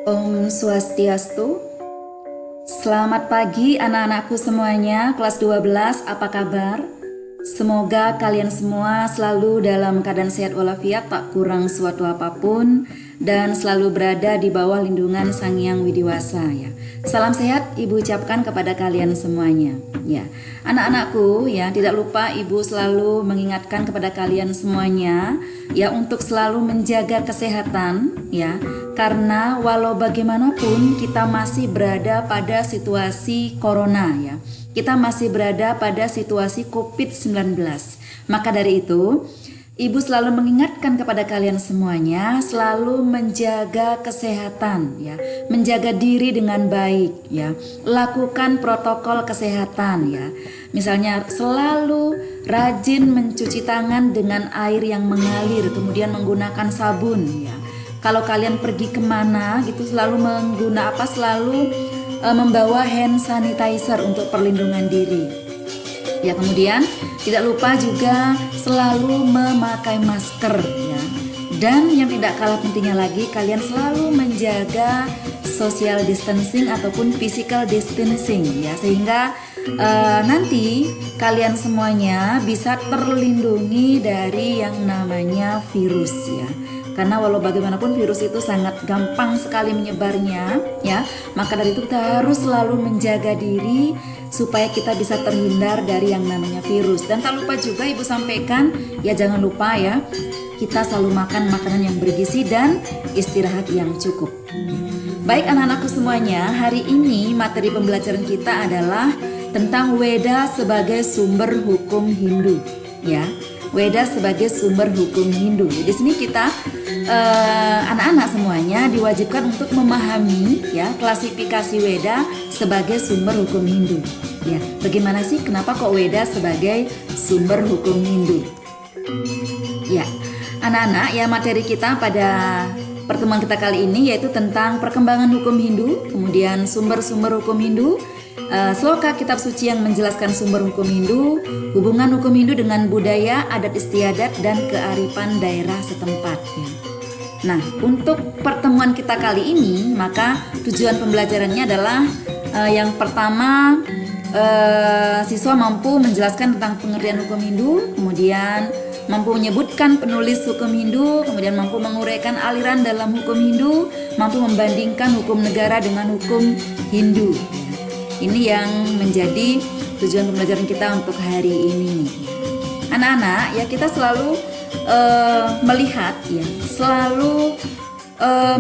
Om Swastiastu. Selamat pagi anak-anakku semuanya, kelas 12, apa kabar? Semoga kalian semua selalu dalam keadaan sehat walafiat, tak kurang suatu apapun, dan selalu berada di bawah lindungan Sang Hyang Widiwasa ya. Salam sehat Ibu ucapkan kepada kalian semuanya ya. Anak-anakku ya, tidak lupa Ibu selalu mengingatkan kepada kalian semuanya ya untuk selalu menjaga kesehatan ya. Karena walau bagaimanapun kita masih berada pada situasi corona ya. Kita masih berada pada situasi COVID-19. Maka dari itu, Ibu selalu mengingatkan kepada kalian semuanya selalu menjaga kesehatan ya, menjaga diri dengan baik ya. Lakukan protokol kesehatan ya. Misalnya selalu rajin mencuci tangan dengan air yang mengalir, kemudian menggunakan sabun ya. Kalau kalian pergi kemana gitu selalu membawa hand sanitizer untuk perlindungan diri. Ya, kemudian tidak lupa juga selalu memakai masker ya. Dan yang tidak kalah pentingnya lagi, kalian selalu menjaga social distancing ataupun physical distancing ya, sehingga nanti kalian semuanya bisa terlindungi dari yang namanya virus ya. Karena walau bagaimanapun virus itu sangat gampang sekali menyebarnya ya. Maka dari itu kita harus selalu menjaga diri supaya kita bisa terhindar dari yang namanya virus. Dan tak lupa juga Ibu sampaikan ya, jangan lupa ya, kita selalu makan makanan yang bergizi dan istirahat yang cukup. Baik anak-anakku semuanya, hari ini materi pembelajaran kita adalah tentang Weda sebagai sumber hukum Hindu ya. Weda sebagai sumber hukum Hindu. Di sini kita anak-anak semuanya diwajibkan untuk memahami ya klasifikasi Weda sebagai sumber hukum Hindu. Ya, bagaimana sih kenapa kok Weda sebagai sumber hukum Hindu? Ya, anak-anak ya, materi kita pada pertemuan kita kali ini yaitu tentang perkembangan hukum Hindu, kemudian sumber-sumber hukum Hindu, sloka kitab suci yang menjelaskan sumber hukum Hindu, hubungan hukum Hindu dengan budaya, adat istiadat, dan kearifan daerah setempat ya. Nah, untuk pertemuan kita kali ini, maka tujuan pembelajarannya adalah yang pertama, siswa mampu menjelaskan tentang pengertian hukum Hindu, kemudian mampu menyebutkan penulis hukum Hindu, kemudian mampu menguraikan aliran dalam hukum Hindu, mampu membandingkan hukum negara dengan hukum Hindu. Ini yang menjadi tujuan pembelajaran kita untuk hari ini. Anak-anak ya, kita selalu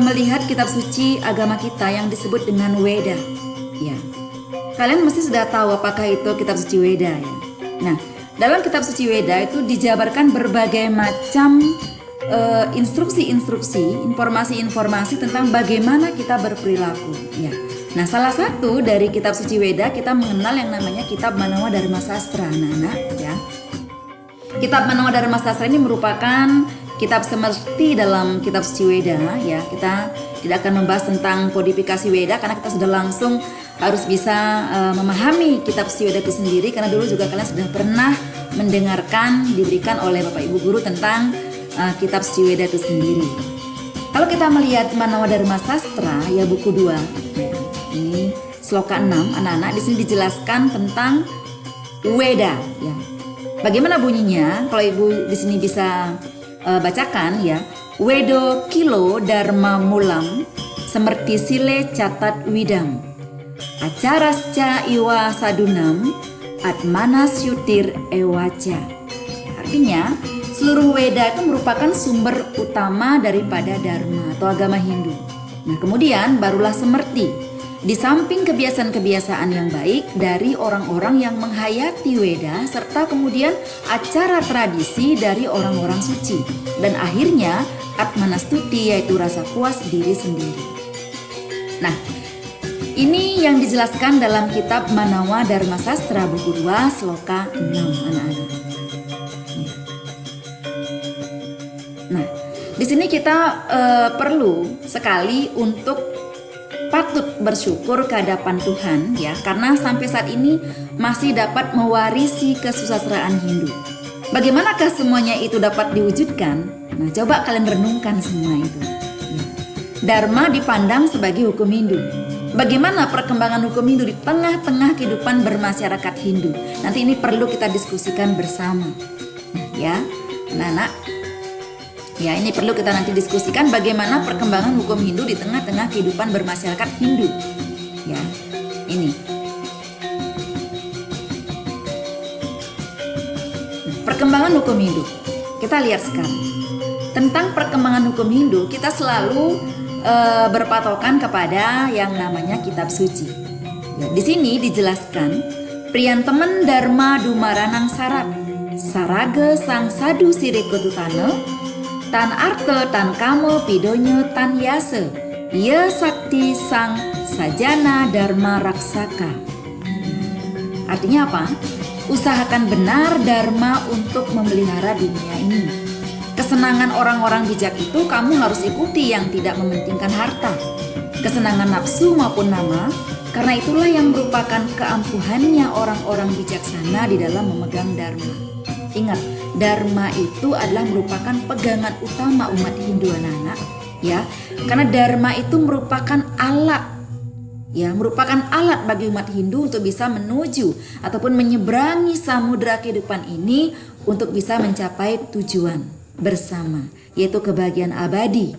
melihat kitab suci agama kita yang disebut dengan Weda ya. Kalian mesti sudah tahu apakah itu kitab suci Weda ya. Nah, dalam kitab suci Weda itu dijabarkan berbagai macam instruksi-instruksi, informasi-informasi tentang bagaimana kita berperilaku ya. Nah, salah satu dari kitab suci Weda kita mengenal yang namanya kitab Manawa Dharma Sastra, anak-anak ya. Kitab Manawa Dharma Sastra ini merupakan kitab semerti dalam kitab suci Weda ya. Kita tidak akan membahas tentang kodifikasi Weda karena kita sudah langsung harus bisa memahami kitab suci Weda itu sendiri, karena dulu juga kalian sudah pernah mendengarkan diberikan oleh Bapak Ibu guru tentang kitab suci Weda itu sendiri. Kalau kita melihat Manawa Dharma Sastra ya, buku 2 ya. Ini sloka 6 anak-anak, di sini dijelaskan tentang Weda ya. Bagaimana bunyinya? Kalau Ibu di sini bisa bacakan ya. Wedo kilo dharma mulam semerti sile catat widam. Acarasca iwa sadunam atmanas yutir ewaca. Artinya seluruh Weda itu merupakan sumber utama daripada dharma atau agama Hindu. Nah, kemudian barulah semerti, di samping kebiasaan-kebiasaan yang baik dari orang-orang yang menghayati Weda, serta kemudian acara tradisi dari orang-orang suci, dan akhirnya atmanastuti, yaitu rasa puas diri sendiri. Nah, ini yang dijelaskan dalam kitab Manawa Dharma Sastra buku 2 sloka 6 anak-anak. Nah, di sini kita perlu sekali untuk patut bersyukur ke hadapan Tuhan ya, karena sampai saat ini masih dapat mewarisi kesusastraan Hindu. Bagaimanakah semuanya itu dapat diwujudkan? Nah, coba kalian renungkan semua itu. Dharma dipandang sebagai hukum Hindu. Bagaimana perkembangan hukum Hindu di tengah-tengah kehidupan bermasyarakat Hindu? Nanti ini perlu kita diskusikan bersama. Ya, anak-anak. Ya, ini perlu kita nanti diskusikan bagaimana perkembangan hukum Hindu di tengah-tengah kehidupan bermasyarakat Hindu. Ya, ini. Perkembangan hukum Hindu. Kita lihat sekarang. Tentang perkembangan hukum Hindu, kita selalu berpatokan kepada yang namanya kitab suci. Ya, di sini dijelaskan Priyantemen Dharma Dumaranang Sarap Sarage Sang Sadu Sirikututane Tan Arte Tan Kamo Pidonyo Tan Yase Ye Sakti Sang Sajana Dharma Raksaka. Artinya apa? Usahakan benar dharma untuk memelihara dunia ini. Kesenangan orang-orang bijak itu kamu harus ikuti yang tidak mementingkan harta, kesenangan nafsu maupun nama, karena itulah yang merupakan keampuhannya orang-orang bijaksana di dalam memegang dharma. Ingat, dharma itu adalah merupakan pegangan utama umat Hindu anak-anak, ya, karena dharma itu merupakan alat, ya, merupakan alat bagi umat Hindu untuk bisa menuju ataupun menyeberangi samudera kehidupan ini untuk bisa mencapai tujuan bersama, yaitu kebahagiaan abadi.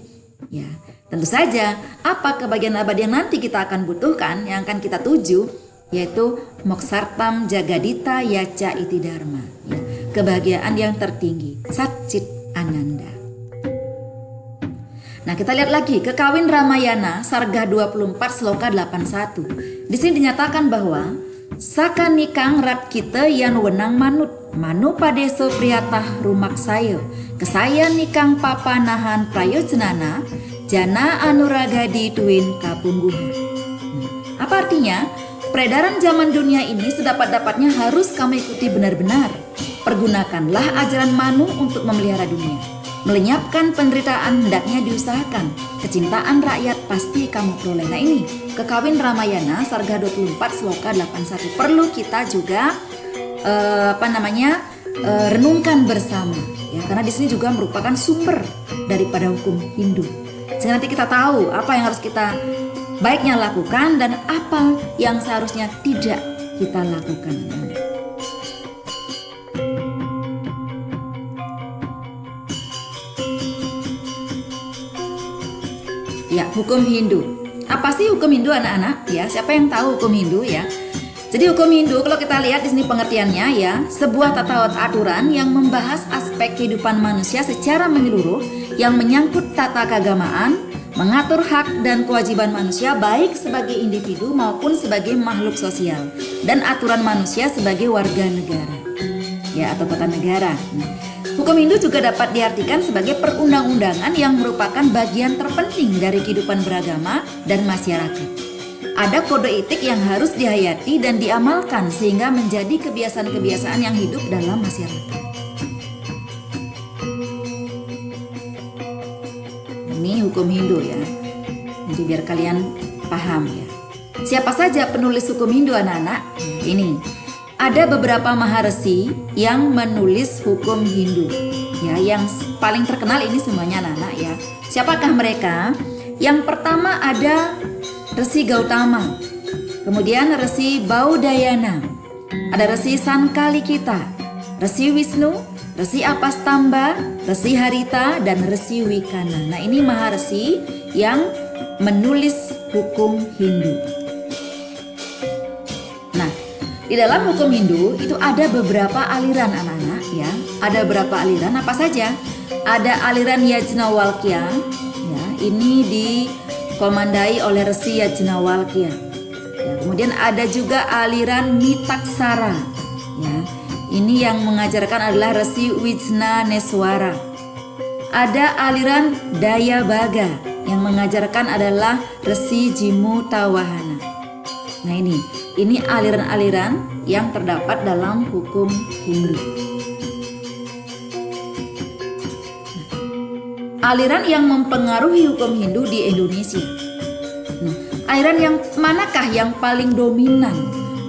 Ya, tentu saja apa kebahagiaan abadi yang nanti kita akan butuhkan, yang akan kita tuju, yaitu moksartam jagadita yaca iti dharma. Ya, kebahagiaan yang tertinggi, Satchit Ananda. Nah, kita lihat lagi Kekawin Ramayana Sarga 24 Sloka 81. Di sini dinyatakan bahwa Saka nikang rat kita yang wenang manut manu padeso priyatah rumak saya kesaya nikang papanahan prayojenana jana anuragadi tuin kapungguhan. Apa artinya? Peredaran zaman dunia ini sedapat-dapatnya harus kamu ikuti benar-benar. Pergunakanlah ajaran Manu untuk memelihara dunia. Melenyapkan penderitaan hendaknya diusahakan. Kecintaan rakyat pasti kamu peroleh. Nah, ini Kekawin Ramayana Sarga 24 Sloka 81 perlu kita juga renungkan bersama, ya, karena di sini juga merupakan sumber daripada hukum Hindu. Sehingga nanti kita tahu apa yang harus kita baiknya lakukan dan apa yang seharusnya tidak kita lakukan. Ya, hukum Hindu. Apa sih hukum Hindu anak-anak? Ya, siapa yang tahu hukum Hindu ya? Jadi hukum Hindu kalau kita lihat di sini pengertiannya ya, sebuah tata aturan yang membahas aspek kehidupan manusia secara menyeluruh yang menyangkut tata keagamaan, mengatur hak dan kewajiban manusia baik sebagai individu maupun sebagai makhluk sosial dan aturan manusia sebagai warga negara. Ya, atau tata negara. Hukum Hindu juga dapat diartikan sebagai perundang-undangan yang merupakan bagian terpenting dari kehidupan beragama dan masyarakat. Ada kode etik yang harus dihayati dan diamalkan sehingga menjadi kebiasaan-kebiasaan yang hidup dalam masyarakat. Ini hukum Hindu ya. Jadi biar kalian paham ya. Siapa saja penulis hukum Hindu anak-anak? Ini ada beberapa maharesi yang menulis hukum Hindu. Ya, yang paling terkenal ini semuanya anak-anak ya. Siapakah mereka? Yang pertama ada Resi Gautama, kemudian Resi Baudayana, ada Resi Sankalikita, Resi Wisnu, Resi Apastamba, Resi Harita, dan Resi Wikana. Nah, ini maharesi yang menulis hukum Hindu. Nah, di dalam hukum Hindu itu ada beberapa aliran anak-anak ya. Ada beberapa aliran, apa saja? Ada aliran Yajnavalkya, ya, ini dikomandai oleh Resi Yajnavalkya. Ya, kemudian ada juga aliran Mitaksara, ya. Ini yang mengajarkan adalah Resi Wijnaneswara. Ada aliran Dayabaga yang mengajarkan adalah Resi Jimutawahana. Nah, ini aliran-aliran yang terdapat dalam hukum Hindu. Aliran yang mempengaruhi hukum Hindu di Indonesia. Nah, aliran yang manakah yang paling dominan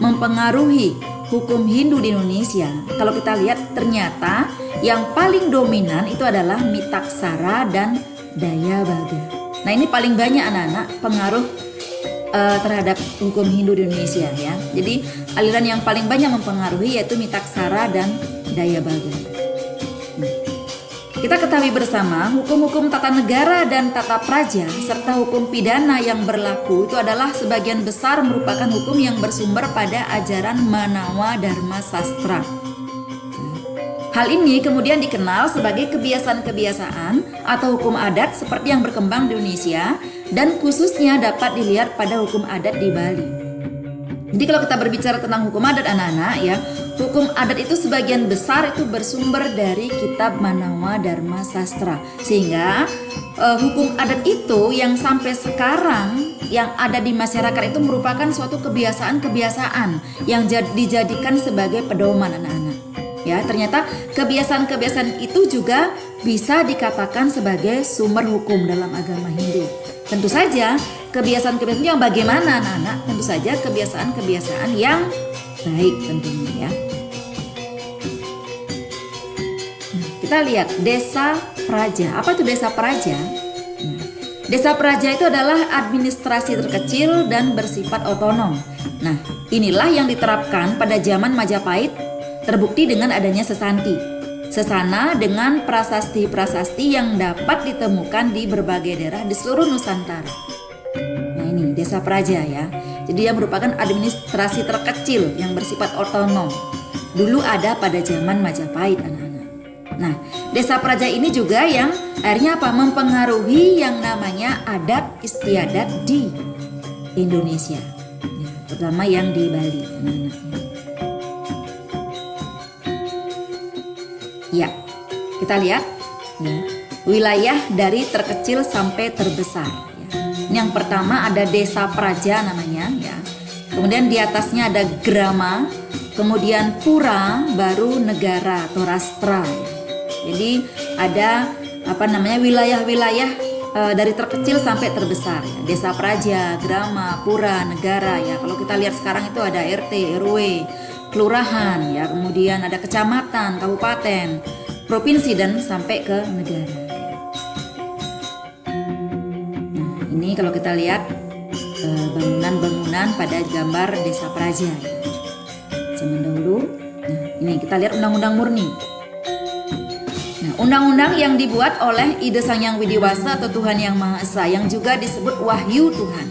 mempengaruhi hukum Hindu di Indonesia? Kalau kita lihat ternyata yang paling dominan itu adalah Mitaksara dan Dayabaga. Nah, ini paling banyak anak-anak pengaruh terhadap hukum Hindu di Indonesia ya. Jadi aliran yang paling banyak mempengaruhi yaitu Mitaksara dan Dayabaga. Kita ketahui bersama hukum-hukum tata negara dan tata praja serta hukum pidana yang berlaku itu adalah sebagian besar merupakan hukum yang bersumber pada ajaran Manawa Dharma Sastra. Hal ini kemudian dikenal sebagai kebiasaan-kebiasaan atau hukum adat seperti yang berkembang di Indonesia dan khususnya dapat dilihat pada hukum adat di Bali. Jadi kalau kita berbicara tentang hukum adat anak-anak ya, hukum adat itu sebagian besar itu bersumber dari kitab Manawa Dharma Sastra. Sehingga hukum adat itu yang sampai sekarang yang ada di masyarakat itu merupakan suatu kebiasaan-kebiasaan yang dijadikan sebagai pedoman anak-anak. Ya, ternyata kebiasaan-kebiasaan itu juga bisa dikatakan sebagai sumber hukum dalam agama Hindu. Tentu saja kebiasaan-kebiasaan yang bagaimana anak-anak? Tentu saja kebiasaan-kebiasaan yang baik tentunya ya. Nah, kita lihat desa praja. Apa itu desa praja? Nah, desa praja itu adalah administrasi terkecil dan bersifat otonom. Nah, inilah yang diterapkan pada zaman Majapahit. Terbukti dengan adanya sesanti, sesana dengan prasasti-prasasti yang dapat ditemukan di berbagai daerah di seluruh Nusantara. Nah, ini desa praja ya. Jadi dia merupakan administrasi terkecil yang bersifat otonom. Dulu ada pada zaman Majapahit anak-anak. Nah, desa praja ini juga yang akhirnya mempengaruhi yang namanya adat istiadat di Indonesia, ya, terutama yang di Bali anak-anak. Ya, kita lihat ya, wilayah dari terkecil sampai terbesar. Ya. Ini yang pertama ada desa praja namanya ya. Kemudian di atasnya ada grama, kemudian pura, baru negara atau rastra. Jadi ada wilayah-wilayah dari terkecil sampai terbesar ya. Desa praja, grama, pura, negara ya. Kalau kita lihat sekarang itu ada RT, RW, kelurahan ya, kemudian ada kecamatan, kabupaten, provinsi dan sampai ke negara. Nah, ini kalau kita lihat bangunan-bangunan pada gambar desa praja ya. Zaman dahulu. Nah, ini kita lihat undang-undang murni. Nah, undang-undang yang dibuat oleh Ide Sang Hyang Widiwasa atau Tuhan Yang Maha Esa yang juga disebut Wahyu Tuhan.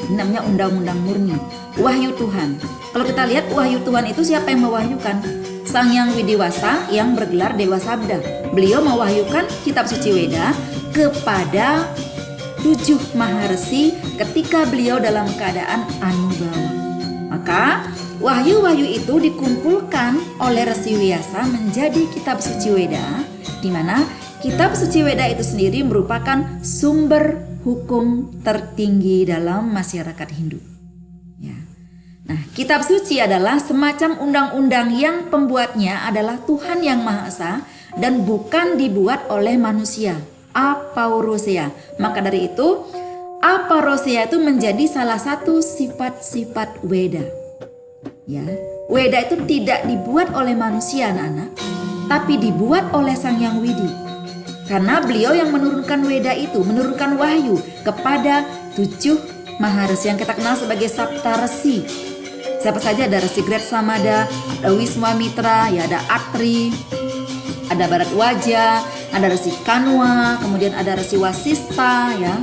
Ini namanya undang-undang murni, Wahyu Tuhan. Kalau kita lihat wahyu Tuhan itu siapa yang mewahyukan? Sang Hyang Widiwasa yang bergelar Dewa Sabda. Beliau mewahyukan kitab suci Weda kepada 7 maharesi ketika beliau dalam keadaan anubawa. Maka wahyu-wahyu itu dikumpulkan oleh Resi Wyasa menjadi kitab suci Weda, di mana kitab suci Weda itu sendiri merupakan sumber hukum tertinggi dalam masyarakat Hindu. Nah, kitab suci adalah semacam undang-undang yang pembuatnya adalah Tuhan Yang Maha Esa dan bukan dibuat oleh manusia, aparousia. Maka dari itu, aparousia itu menjadi salah satu sifat-sifat Weda. Ya, Weda itu tidak dibuat oleh manusia anak-anak, tapi dibuat oleh Sang Hyang Widi. Karena beliau yang menurunkan Weda itu, menurunkan wahyu kepada 7 maharesi yang kita kenal sebagai Saptaresi. Siapa saja? Ada Resi Gretsamada, ada Wiswamitra, ya ada Atri, ada Bharadwaja, ada Resi Kanwa, kemudian ada Resi Wasista ya.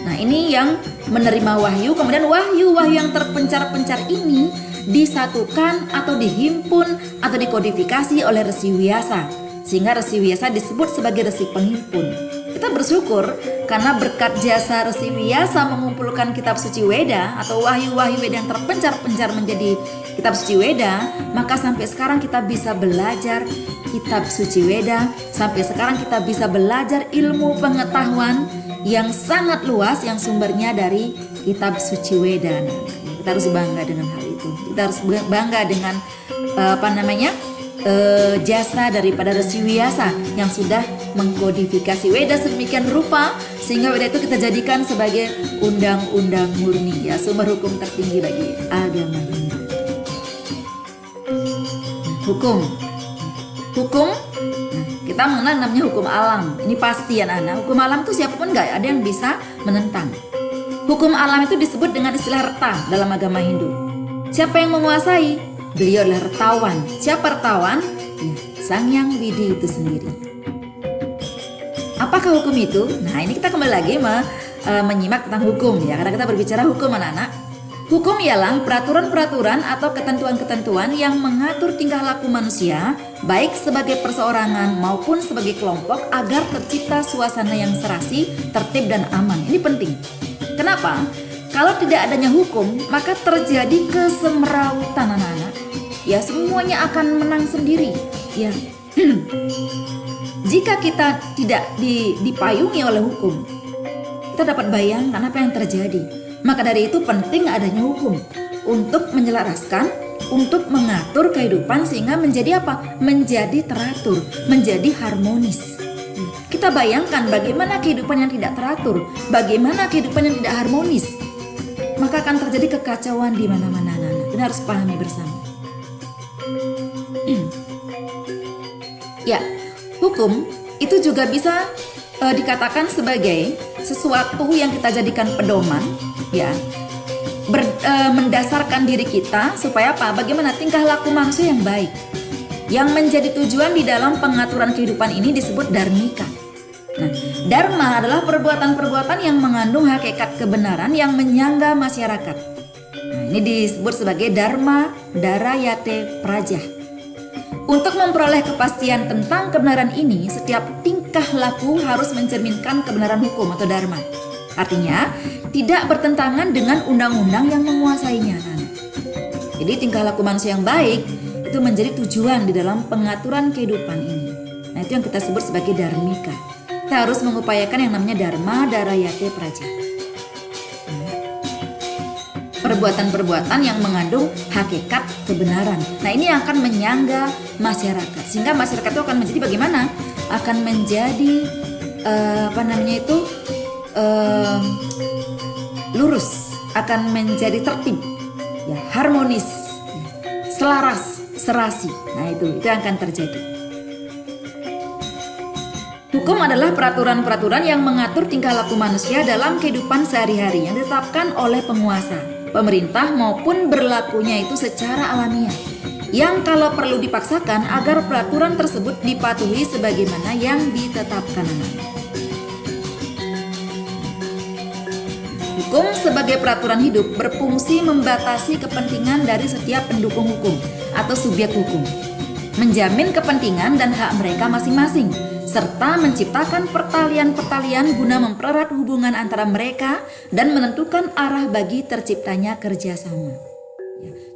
Nah, ini yang menerima wahyu, kemudian wahyu-wahyu yang terpencar-pencar ini disatukan atau dihimpun atau dikodifikasi oleh Resi Wyasa. Sehingga Resi Wyasa disebut sebagai Resi Penghipun. Kita bersyukur karena berkat jasa Resi Wyasa mengumpulkan kitab suci Weda atau wahyu-wahyu Weda yang terpencar-pencar menjadi kitab suci Weda, maka sampai sekarang kita bisa belajar kitab suci Weda, sampai sekarang kita bisa belajar ilmu pengetahuan yang sangat luas yang sumbernya dari kitab suci Weda. Nah, kita harus bangga dengan hal itu. Kita harus bangga dengan jasa daripada Resi Wyasa yang sudah mengkodifikasi Weda sedemikian rupa sehingga Weda itu kita jadikan sebagai undang-undang murni ya, sumber hukum tertinggi bagi agama Hindu. Hukum kita mengenal namanya hukum alam. Ini pasti ya anak. Hukum alam itu siapapun nggak ada yang bisa menentang. Hukum alam itu disebut dengan istilah reta dalam agama Hindu. Siapa yang menguasai? Beliau adalah retawan. Siapa retawan? Ya, Sang Hyang Widi itu sendiri. Apakah hukum itu? Nah, ini kita kembali lagi menyimak tentang hukum ya. Karena kita berbicara hukum anak-anak. Hukum ialah peraturan-peraturan atau ketentuan-ketentuan yang mengatur tingkah laku manusia, baik sebagai perseorangan maupun sebagai kelompok agar tercipta suasana yang serasi, tertib dan aman. Ini penting. Kenapa? Kalau tidak adanya hukum, maka terjadi kesemrautan anak-anak. Ya, semuanya akan menang sendiri. Ya. Jika kita tidak dipayungi oleh hukum, kita dapat bayangkan apa yang terjadi. Maka dari itu penting adanya hukum untuk menyelaraskan, untuk mengatur kehidupan sehingga menjadi apa? Menjadi teratur, menjadi harmonis. Kita bayangkan bagaimana kehidupan yang tidak teratur, bagaimana kehidupan yang tidak harmonis. Maka akan terjadi kekacauan di mana-mana anak-anak. Kita harus pahami bersama. Ya, hukum itu juga bisa dikatakan sebagai sesuatu yang kita jadikan pedoman, ya, mendasarkan diri kita supaya apa? Bagaimana tingkah laku manusia yang baik. Yang menjadi tujuan di dalam pengaturan kehidupan ini disebut dharmika. Nah, dharma adalah perbuatan-perbuatan yang mengandung hakikat kebenaran yang menyangga masyarakat. Nah, ini disebut sebagai dharma dharayate prajah. Untuk memperoleh kepastian tentang kebenaran ini, setiap tingkah laku harus mencerminkan kebenaran hukum atau dharma. Artinya, tidak bertentangan dengan undang-undang yang menguasainya. Jadi tingkah laku manusia yang baik itu menjadi tujuan di dalam pengaturan kehidupan ini. Nah, itu yang kita sebut sebagai dharmika. Kita harus mengupayakan yang namanya dharma dharayate praja. Perbuatan-perbuatan yang mengandung hakikat kebenaran. Nah, ini yang akan menyangga masyarakat. Sehingga masyarakat itu akan menjadi bagaimana? Akan menjadi lurus, akan menjadi tertib, ya, harmonis, selaras, serasi. Nah, itu yang akan terjadi. Hukum adalah peraturan-peraturan yang mengatur tingkah laku manusia dalam kehidupan sehari-hari yang ditetapkan oleh penguasa, pemerintah maupun berlakunya itu secara alamiah. Yang kalau perlu dipaksakan agar peraturan tersebut dipatuhi sebagaimana yang ditetapkan. Hukum sebagai peraturan hidup berfungsi membatasi kepentingan dari setiap pendukung hukum atau subjek hukum, menjamin kepentingan dan hak mereka masing-masing, serta menciptakan pertalian-pertalian guna mempererat hubungan antara mereka dan menentukan arah bagi terciptanya kerjasama.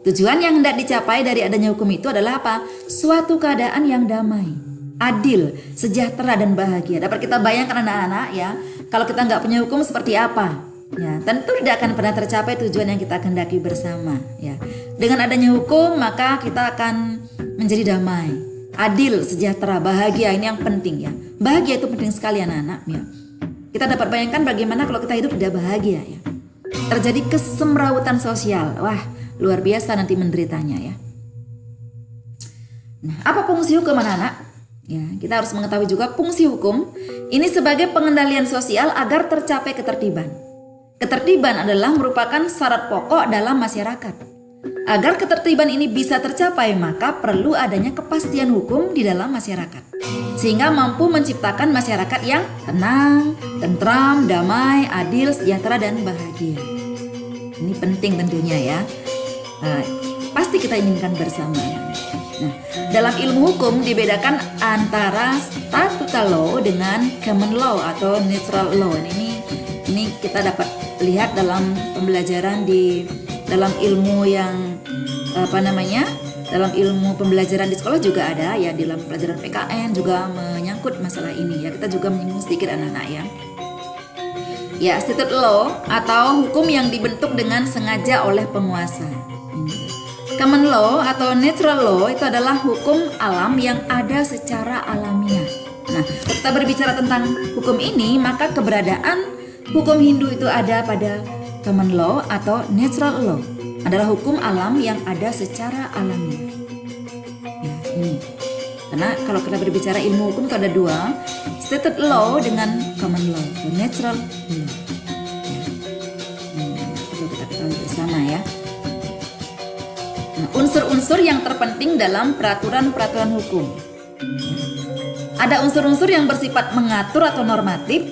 Tujuan yang hendak dicapai dari adanya hukum itu adalah apa? Suatu keadaan yang damai, adil, sejahtera dan bahagia. Dapat kita bayangkan anak-anak ya, kalau kita nggak punya hukum seperti apa? Ya, tentu tidak akan pernah tercapai tujuan yang kita kehendaki bersama. Ya, dengan adanya hukum maka kita akan menjadi damai, adil, sejahtera, bahagia. Ini yang penting ya. Bahagia itu penting sekali anak-anak ya. Kita dapat bayangkan bagaimana kalau kita hidup tidak bahagia ya. Terjadi kesemrautan sosial. Wah, luar biasa nanti menderitanya ya. Nah, apa fungsi hukum anak-anak? Ya, kita harus mengetahui juga fungsi hukum ini sebagai pengendalian sosial agar tercapai ketertiban. Ketertiban adalah merupakan syarat pokok dalam masyarakat. Agar ketertiban ini bisa tercapai, maka perlu adanya kepastian hukum di dalam masyarakat, sehingga mampu menciptakan masyarakat yang tenang, tentram, damai, adil, sejahtera, dan bahagia. Ini penting tentunya ya. Nah, pasti kita inginkan bersama. Nah, dalam ilmu hukum dibedakan antara statutory law dengan common law atau natural law. Ini kita dapat lihat dalam pembelajaran dalam ilmu yang dalam ilmu pembelajaran di sekolah juga ada ya, dalam pelajaran PKN juga menyangkut masalah ini ya. Kita juga menyinggung sedikit anak-anak ya. Ya, statutory law atau hukum yang dibentuk dengan sengaja oleh penguasa. Common law atau natural law itu adalah hukum alam yang ada secara alamiah. Nah, kita berbicara tentang hukum ini, maka keberadaan hukum Hindu itu ada pada common law atau natural law, adalah hukum alam yang ada secara alamiah. Ya, ini. Karena kalau kita berbicara ilmu hukum itu ada dua, stated law dengan common law, dan natural law. Itu kita ketahui bersama ya. Nah, unsur-unsur yang terpenting dalam peraturan-peraturan hukum. Ada unsur-unsur yang bersifat mengatur atau normatif,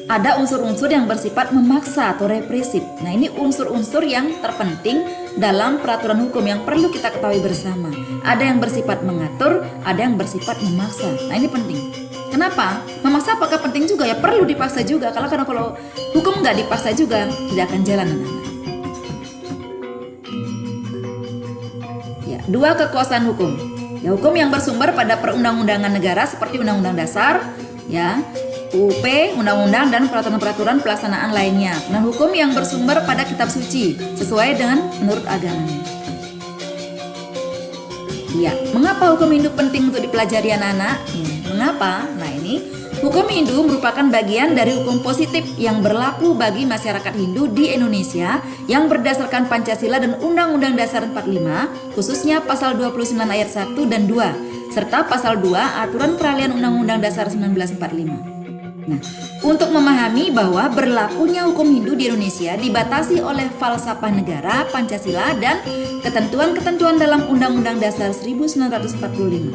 ada unsur-unsur yang bersifat memaksa atau represif. Nah, ini unsur-unsur yang terpenting dalam peraturan hukum yang perlu kita ketahui bersama. Ada yang bersifat mengatur, ada yang bersifat memaksa. Nah, ini penting. Kenapa? Memaksa apakah penting juga? Ya perlu dipaksa juga. Karena kalau hukum nggak dipaksa juga, tidak akan jalan anak-anak. Ya, dua kekuasaan hukum. Ya, hukum yang bersumber pada perundang-undangan negara seperti Undang-Undang Dasar, ya, UUP, undang-undang dan peraturan-peraturan pelaksanaan lainnya. Nah, hukum yang bersumber pada kitab suci sesuai dengan menurut agamanya. Ya, mengapa hukum Hindu penting untuk dipelajari anak-anak? Ya, mengapa? Nah, ini hukum Hindu merupakan bagian dari hukum positif yang berlaku bagi masyarakat Hindu di Indonesia yang berdasarkan Pancasila dan Undang-Undang Dasar 45, khususnya pasal 29 ayat 1 dan 2, serta pasal 2 Aturan Peralihan Undang-Undang Dasar 1945. Nah, untuk memahami bahwa berlakunya hukum Hindu di Indonesia dibatasi oleh falsafah negara, Pancasila, dan ketentuan-ketentuan dalam Undang-Undang Dasar 1945.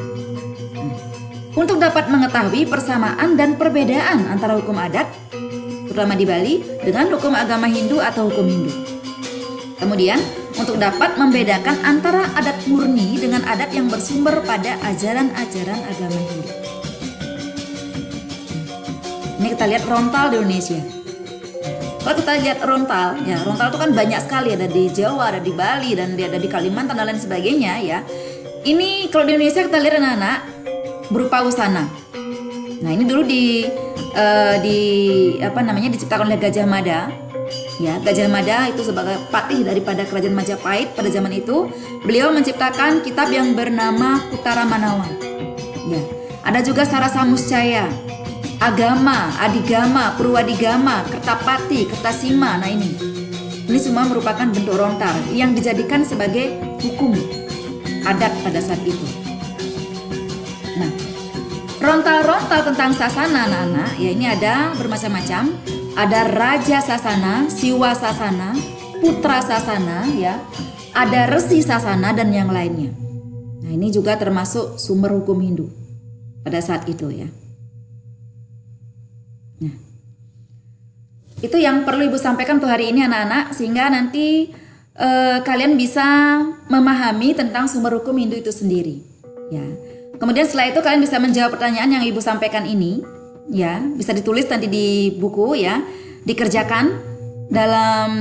Untuk dapat mengetahui persamaan dan perbedaan antara hukum adat, terutama di Bali, dengan hukum agama Hindu atau hukum Hindu. Kemudian, untuk dapat membedakan antara adat murni dengan adat yang bersumber pada ajaran-ajaran agama Hindu. Ini kita lihat rontal di Indonesia. Kalau kita lihat rontal, ya rontal itu kan banyak sekali, ada di Jawa, ada di Bali, dan ada di Kalimantan dan lain sebagainya ya. Ini kalau di Indonesia kita lihat anak-anak berupa usana. Nah, ini dulu diciptakan oleh Gajah Mada. Ya, Gajah Mada itu sebagai patih daripada Kerajaan Majapahit pada zaman itu, beliau menciptakan kitab yang bernama Kutara Manawan. Ya, ada juga Sarasa Muscaya, Agama, Adigama, Purwadigama, Kertapati, Kertasima. Nah, ini semua merupakan bentuk rontal yang dijadikan sebagai hukum adat pada saat itu. Nah, rontal-rontal tentang sasana anak-anak, ya ini ada bermacam-macam. Ada Raja Sasana, Siwa Sasana, Putra Sasana, ya. Ada Resi Sasana dan yang lainnya. Nah, ini juga termasuk sumber hukum Hindu pada saat itu ya. Nah, itu yang perlu Ibu sampaikan untuk hari ini anak-anak, sehingga nanti kalian bisa memahami tentang sumber hukum Hindu itu sendiri. Ya. Kemudian setelah itu kalian bisa menjawab pertanyaan yang Ibu sampaikan ini. Ya, bisa ditulis nanti di buku ya, dikerjakan dalam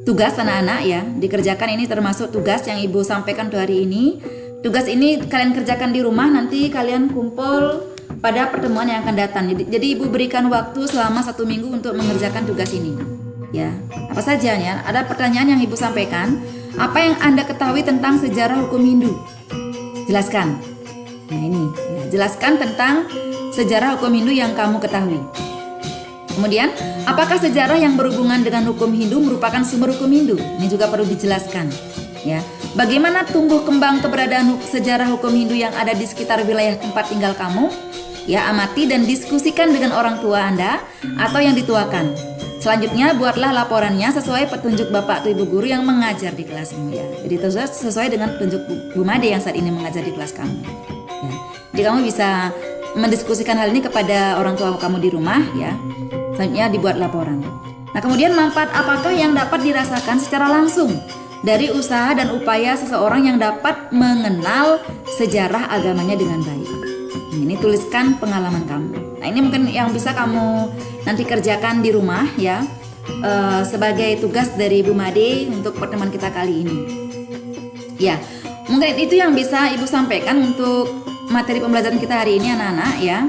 tugas anak-anak ya, dikerjakan. Ini termasuk tugas yang Ibu sampaikan untuk hari ini. Tugas ini kalian kerjakan di rumah, nanti kalian kumpul pada pertemuan yang akan datang. Jadi Ibu berikan waktu selama 1 minggu untuk mengerjakan tugas ini. Ya, apa saja ya? Ada pertanyaan yang Ibu sampaikan. Apa yang Anda ketahui tentang sejarah hukum Hindu? Jelaskan. Nah, ini ya, jelaskan tentang sejarah hukum Hindu yang kamu ketahui. Kemudian, apakah sejarah yang berhubungan dengan hukum Hindu merupakan sumber hukum Hindu? Ini juga perlu dijelaskan. Ya, bagaimana tumbuh kembang keberadaan sejarah hukum Hindu yang ada di sekitar wilayah tempat tinggal kamu? Ya, amati dan diskusikan dengan orang tua Anda atau yang dituakan. Selanjutnya, buatlah laporannya sesuai petunjuk Bapak atau Ibu guru yang mengajar di kelasmu ya. Jadi sesuai dengan petunjuk Bu Made yang saat ini mengajar di kelas kamu. Ya. Jadi kamu bisa mendiskusikan hal ini kepada orang tua kamu di rumah ya. Selanjutnya dibuat laporan. Nah, kemudian manfaat apakah yang dapat dirasakan secara langsung dari usaha dan upaya seseorang yang dapat mengenal sejarah agamanya dengan baik? Ini tuliskan pengalaman kamu. Nah, ini mungkin yang bisa kamu nanti kerjakan di rumah ya, sebagai tugas dari Bu Made untuk pertemuan kita kali ini. Ya, mungkin itu yang bisa Ibu sampaikan untuk materi pembelajaran kita hari ini anak-anak ya.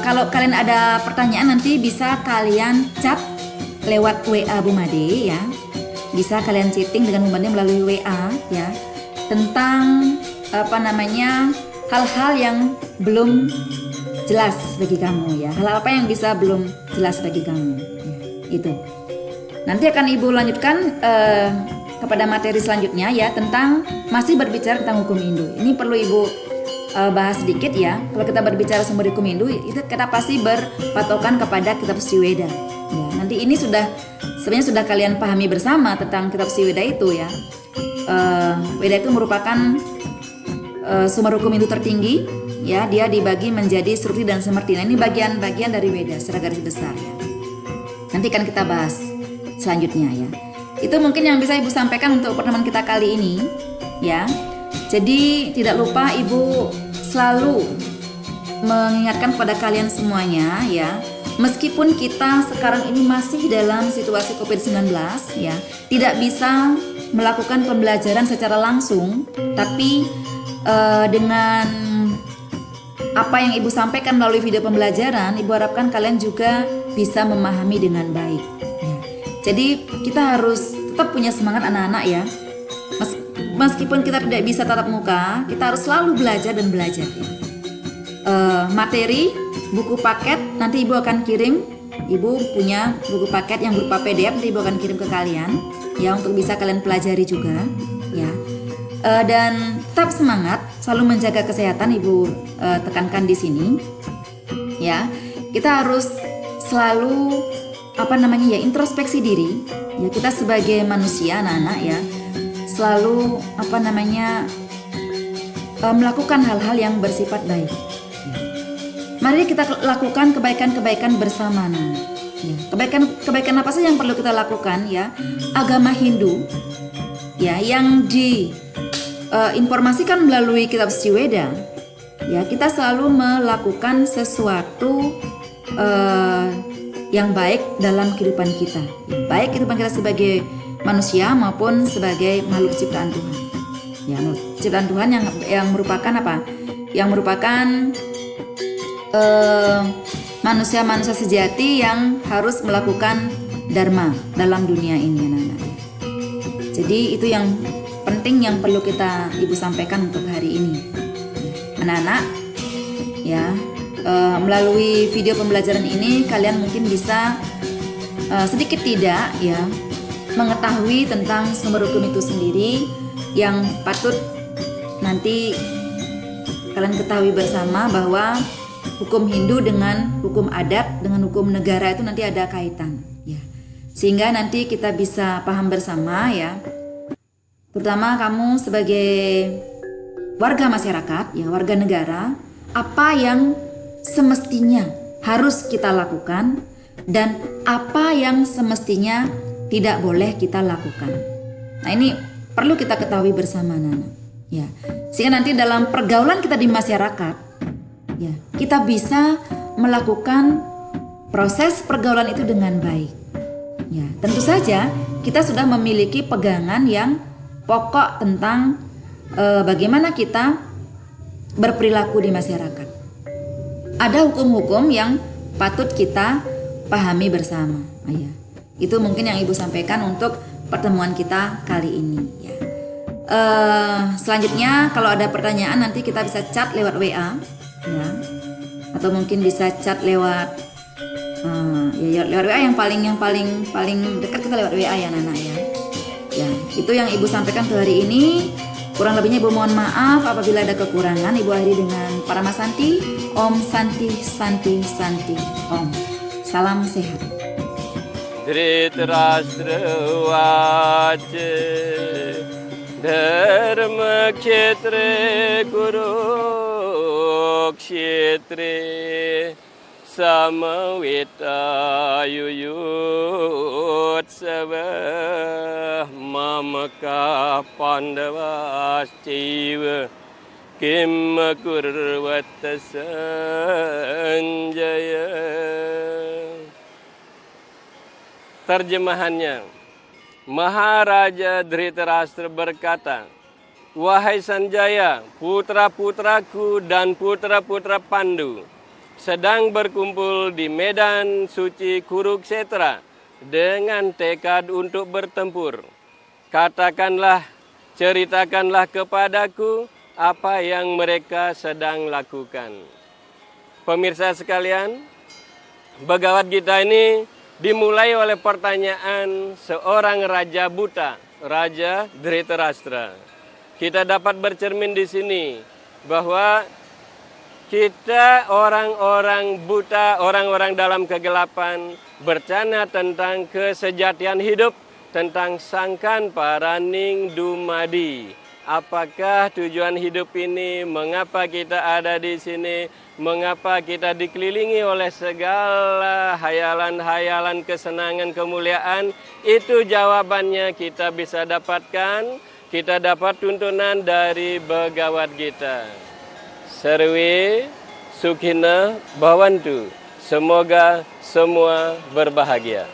Kalau kalian ada pertanyaan nanti bisa kalian chat lewat WA Bu Made ya. Bisa kalian chatting dengan Bu Made melalui WA ya, tentang hal-hal yang belum jelas bagi kamu ya. Hal apa yang bisa belum jelas bagi kamu ya, itu. Nanti akan Ibu lanjutkan kepada materi selanjutnya ya, tentang masih berbicara tentang hukum Hindu. Ini perlu Ibu bahas sedikit ya. Kalau kita berbicara sumber hukum Hindu, itu kita pasti berpatokan kepada kitab Suci Weda. Ya, nanti ini sebenarnya sudah kalian pahami bersama tentang kitab Suci Weda itu ya. Weda itu merupakan sumber hukum Hindu tertinggi ya. Dia dibagi menjadi Sruti dan Smriti. Nah, ini bagian-bagian dari Weda secara garis besar ya. Nanti akan kita bahas selanjutnya ya. Itu mungkin yang bisa Ibu sampaikan untuk pertemuan kita kali ini ya. Jadi tidak lupa Ibu selalu mengingatkan kepada kalian semuanya ya. Meskipun kita sekarang ini masih dalam situasi COVID-19 ya, tidak bisa melakukan pembelajaran secara langsung, tapi dengan apa yang Ibu sampaikan melalui video pembelajaran, Ibu harapkan kalian juga bisa memahami dengan baik ya. Jadi kita harus tetap punya semangat anak-anak ya. Meskipun kita tidak bisa tatap muka, kita harus selalu belajar dan belajar ya. Materi, buku paket nanti Ibu akan kirim. Ibu punya buku paket yang berupa PDF, nanti Ibu akan kirim ke kalian ya, untuk bisa kalian pelajari juga ya. Dan tetap semangat, selalu menjaga kesehatan. Ibu tekankan di sini ya. Kita harus selalu introspeksi diri ya. Kita sebagai manusia anak-anak ya, selalu melakukan hal-hal yang bersifat baik. Mari kita lakukan kebaikan-kebaikan bersama. Ya. Kebaikan apa saja yang perlu kita lakukan ya? Agama Hindu ya, yang diinformasikan melalui kitab Suci Weda ya, kita selalu melakukan sesuatu yang baik dalam kehidupan kita ya, baik kehidupan kita sebagai manusia maupun sebagai makhluk ciptaan Tuhan ya. Ciptaan Tuhan yang merupakan apa? Yang merupakan manusia-manusia sejati yang harus melakukan dharma dalam dunia ini anak-anak. Jadi itu yang penting yang perlu Ibu sampaikan untuk hari ini anak-anak ya. Melalui video pembelajaran ini kalian mungkin bisa sedikit tidak ya mengetahui tentang sumber hukum itu sendiri, yang patut nanti kalian ketahui bersama bahwa hukum Hindu dengan hukum adat dengan hukum negara itu nanti ada kaitan ya, sehingga nanti kita bisa paham bersama ya, terutama kamu sebagai warga masyarakat ya, warga negara, apa yang semestinya harus kita lakukan dan apa yang semestinya tidak boleh kita lakukan. Nah, ini perlu kita ketahui bersama Nana ya, sehingga nanti dalam pergaulan kita di masyarakat ya, kita bisa melakukan proses pergaulan itu dengan baik ya. Tentu saja kita sudah memiliki pegangan yang pokok tentang bagaimana kita berperilaku di masyarakat. Ada hukum-hukum yang patut kita pahami bersama ya. Itu mungkin yang Ibu sampaikan untuk pertemuan kita kali ini ya. Selanjutnya kalau ada pertanyaan nanti kita bisa chat lewat WA ya, atau mungkin bisa chat lewat lewat WA yang paling dekat kita lewat WA ya Nana ya. Ya, itu yang Ibu sampaikan untuk hari ini. Kurang lebihnya Ibu mohon maaf apabila ada kekurangan. Ibu akhiri dengan Parama Santi. Om Santi Santi Santi Om. Salam sehat. Dhritarashtra vache dharma kshetre kurukshetre samavitayuyotsava mamaka pandavasciva kim kurvata sanjaya. Terjemahannya, Maharaja Dhritarashtra berkata, "Wahai Sanjaya, putra-putraku dan putra-putra Pandu sedang berkumpul di medan suci Kurukshetra dengan tekad untuk bertempur. Katakanlah, ceritakanlah kepadaku apa yang mereka sedang lakukan." Pemirsa sekalian, Bhagavad Gita ini dimulai oleh pertanyaan seorang raja buta, Raja Dhritarashtra. Kita dapat bercermin di sini bahwa Kita orang-orang buta, orang-orang dalam kegelapan, bercana tentang kesejatian hidup, tentang sangkan paraning dumadi. Apakah tujuan hidup ini? Mengapa kita ada di sini? Mengapa kita dikelilingi oleh segala hayalan-hayalan kesenangan kemuliaan? Itu jawabannya kita bisa dapatkan. Kita dapat tuntunan dari Bhagavad Gita. Sarwe Sukhina Bhavantu. Semoga semua berbahagia.